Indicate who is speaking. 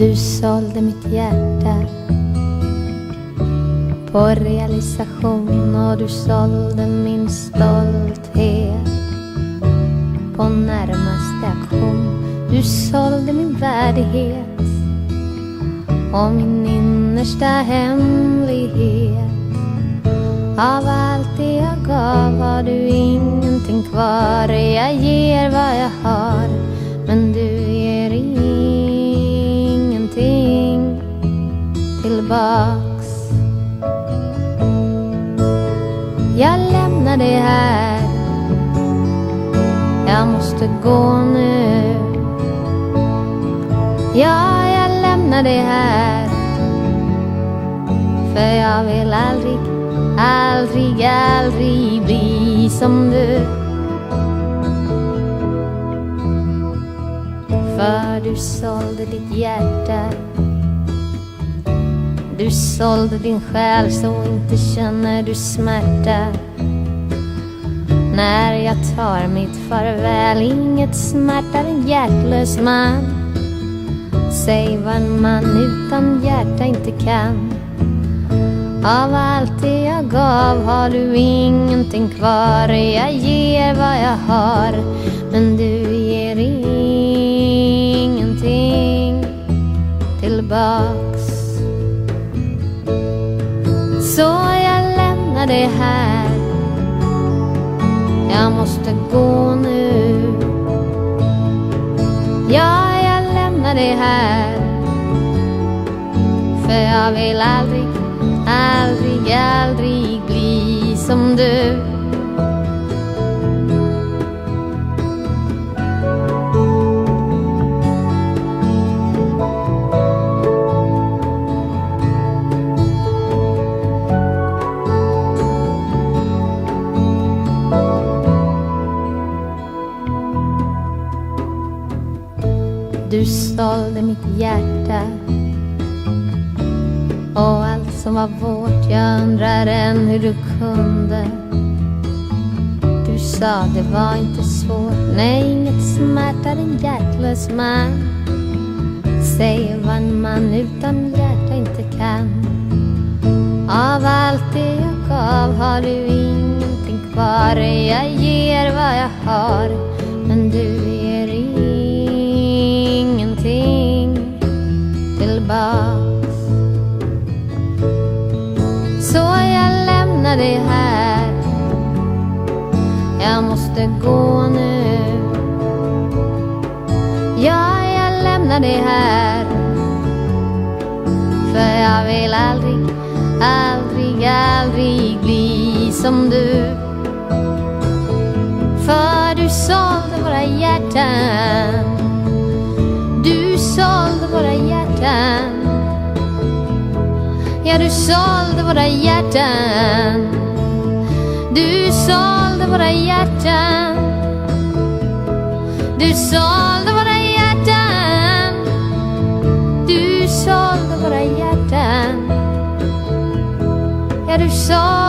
Speaker 1: Du sålde mitt hjärta på realisation, och du sålde min stolthet på närmaste auktion. Du sålde min värdighet och min innersta hemlighet. Av allt det jag gav har du ingenting kvar. Jag ger vad jag har, men du ger ingenting tillbaks. Jag lämnar det här, jag måste gå nu. Ja, jag lämnar det här, för jag vill aldrig, aldrig, aldrig bli som du. För du sålde ditt hjärta, du sålde din själ, så inte känner du smärta. När jag tar mitt farväl, inget smärtar en hjärtlös man. Säg vad en man utan hjärta inte kan. Av allt det jag gav har du ingenting kvar. Jag ger vad jag har, men du ger ingenting tillbaks. Så jag lämnar det här, jag måste gå nu. Ja, jag lämnar det här, för jag vill aldrig, aldrig, aldrig bli som du. Du sålde mitt hjärta och allt som var vårt. Jag undrar än hur du kunde. Du sa det var inte svårt, nej, inget smärtar en hjärtlös man. Säg vad en man utan hjärta inte kan. Av allt det jag gav har du ingenting kvar. Jag ger vad jag har, men du ger ingenting tillbaks. Så jag lämnar det här, jag måste gå nu. Ja, jag lämnar det här, för jag vill aldrig, aldrig, aldrig bli som du. För du sålde våra hjärtan, du sålde våra hjärtan. Ja, du sålde våra hjärtan, du sålde våra hjärtan. Du sålde våra hjärtan, du sålde våra hjärtan. Ja, du sålde